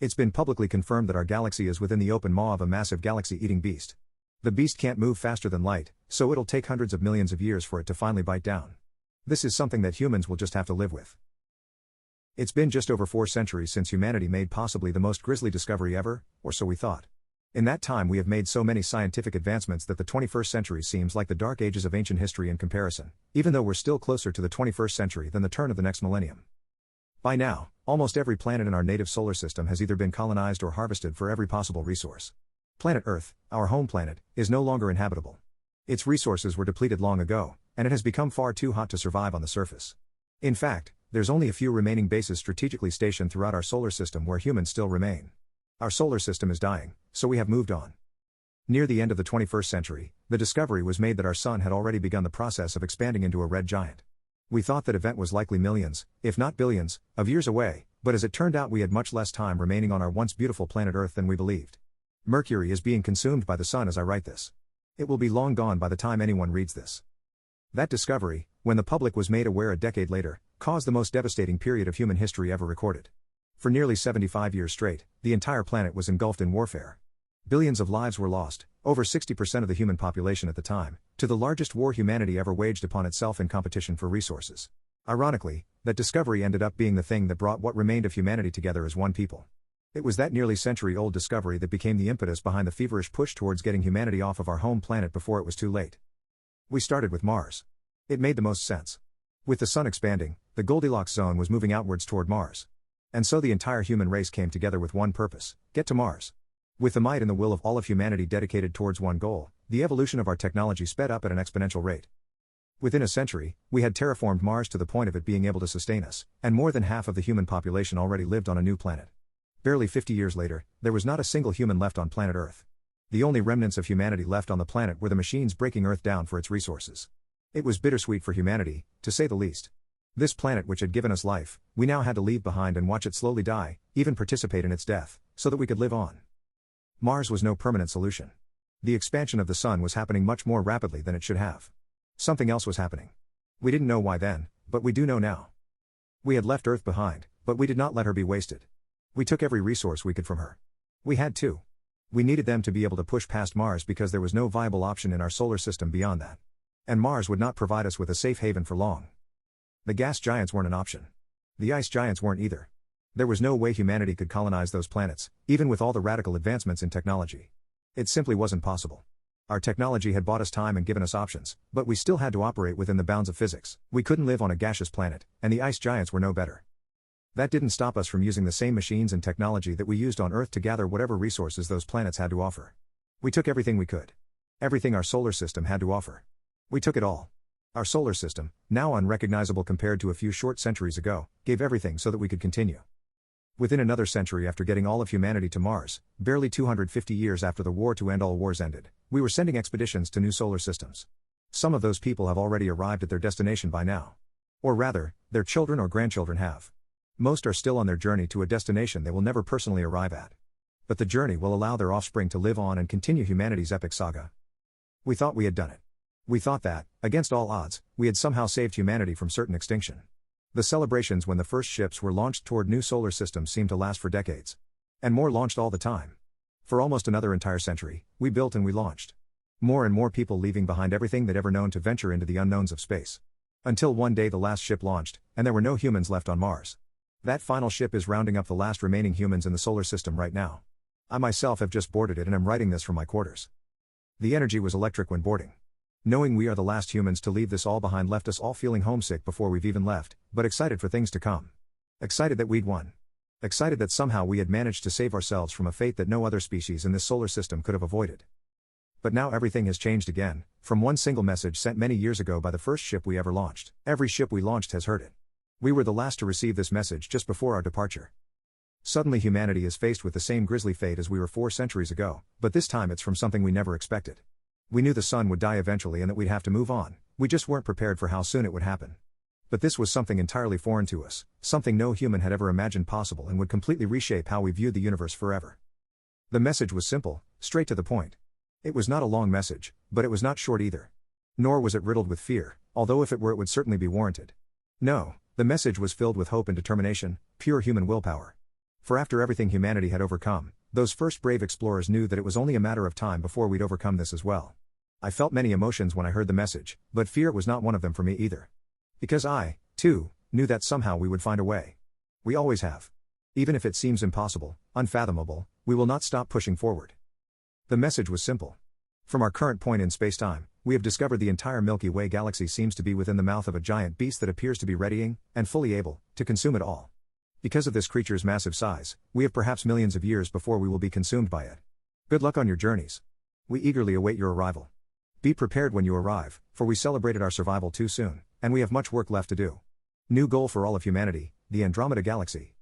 It's been publicly confirmed that our galaxy is within the open maw of a massive galaxy-eating beast. The beast can't move faster than light, so it'll take hundreds of millions of years for it to finally bite down. This is something that humans will just have to live with. It's been just over 4 centuries since humanity made possibly the most grisly discovery ever, or so we thought. In that time we have made so many scientific advancements that the 21st century seems like the dark ages of ancient history in comparison, even though we're still closer to the 21st century than the turn of the next millennium. By now, almost every planet in our native solar system has either been colonized or harvested for every possible resource. Planet Earth, our home planet, is no longer inhabitable. Its resources were depleted long ago, and it has become far too hot to survive on the surface. In fact, there's only a few remaining bases strategically stationed throughout our solar system where humans still remain. Our solar system is dying, so we have moved on. Near the end of the 21st century, the discovery was made that our sun had already begun the process of expanding into a red giant. We thought that event was likely millions, if not billions, of years away, but as it turned out we had much less time remaining on our once beautiful planet Earth than we believed. Mercury is being consumed by the sun as I write this. It will be long gone by the time anyone reads this. That discovery, when the public was made aware a decade later, caused the most devastating period of human history ever recorded. For nearly 75 years straight, the entire planet was engulfed in warfare. Billions of lives were lost, over 60% of the human population at the time, to the largest war humanity ever waged upon itself in competition for resources. Ironically, that discovery ended up being the thing that brought what remained of humanity together as one people. It was that nearly century-old discovery that became the impetus behind the feverish push towards getting humanity off of our home planet before it was too late. We started with Mars. It made the most sense. With the sun expanding, the Goldilocks zone was moving outwards toward Mars. And so the entire human race came together with one purpose: get to Mars. With the might and the will of all of humanity dedicated towards one goal, the evolution of our technology sped up at an exponential rate. Within a century, we had terraformed Mars to the point of it being able to sustain us, and more than half of the human population already lived on a new planet. Barely 50 years later, there was not a single human left on planet Earth. The only remnants of humanity left on the planet were the machines breaking Earth down for its resources. It was bittersweet for humanity, to say the least. This planet which had given us life, we now had to leave behind and watch it slowly die, even participate in its death, so that we could live on. Mars was no permanent solution. The expansion of the sun was happening much more rapidly than it should have. Something else was happening. We didn't know why then, but we do know now. We had left Earth behind, but we did not let her be wasted. We took every resource we could from her. We had to. We needed them to be able to push past Mars because there was no viable option in our solar system beyond that. And Mars would not provide us with a safe haven for long. The gas giants weren't an option. The ice giants weren't either. There was no way humanity could colonize those planets, even with all the radical advancements in technology. It simply wasn't possible. Our technology had bought us time and given us options, but we still had to operate within the bounds of physics. We couldn't live on a gaseous planet, and the ice giants were no better. That didn't stop us from using the same machines and technology that we used on Earth to gather whatever resources those planets had to offer. We took everything we could. Everything our solar system had to offer. We took it all. Our solar system, now unrecognizable compared to a few short centuries ago, gave everything so that we could continue. Within another century after getting all of humanity to Mars, barely 250 years after the war to end all wars ended, we were sending expeditions to new solar systems. Some of those people have already arrived at their destination by now. Or rather, their children or grandchildren have. Most are still on their journey to a destination they will never personally arrive at. But the journey will allow their offspring to live on and continue humanity's epic saga. We thought we had done it. We thought that, against all odds, we had somehow saved humanity from certain extinction. The celebrations when the first ships were launched toward new solar systems seemed to last for decades. And more launched all the time. For almost another entire century, we built and we launched. More and more people leaving behind everything they'd ever known to venture into the unknowns of space. Until one day the last ship launched, and there were no humans left on Mars. That final ship is rounding up the last remaining humans in the solar system right now. I myself have just boarded it and am writing this from my quarters. The energy was electric when boarding. Knowing we are the last humans to leave this all behind left us all feeling homesick before we've even left, but excited for things to come. Excited that we'd won. Excited that somehow we had managed to save ourselves from a fate that no other species in this solar system could have avoided. But now everything has changed again, from one single message sent many years ago by the first ship we ever launched. Every ship we launched has heard it. We were the last to receive this message just before our departure. Suddenly humanity is faced with the same grisly fate as we were 4 centuries ago, but this time it's from something we never expected. We knew the sun would die eventually and that we'd have to move on, we just weren't prepared for how soon it would happen. But this was something entirely foreign to us, something no human had ever imagined possible and would completely reshape how we viewed the universe forever. The message was simple, straight to the point. It was not a long message, but it was not short either. Nor was it riddled with fear, although if it were it would certainly be warranted. No, the message was filled with hope and determination, pure human willpower. For after everything humanity had overcome, those first brave explorers knew that it was only a matter of time before we'd overcome this as well. I felt many emotions when I heard the message, but fear was not one of them for me either. Because I, too, knew that somehow we would find a way. We always have. Even if it seems impossible, unfathomable, we will not stop pushing forward. The message was simple. From our current point in space-time, we have discovered the entire Milky Way galaxy seems to be within the mouth of a giant beast that appears to be readying, and fully able, to consume it all. Because of this creature's massive size, we have perhaps millions of years before we will be consumed by it. Good luck on your journeys. We eagerly await your arrival. Be prepared when you arrive, for we celebrated our survival too soon, and we have much work left to do. New goal for all of humanity, the Andromeda Galaxy.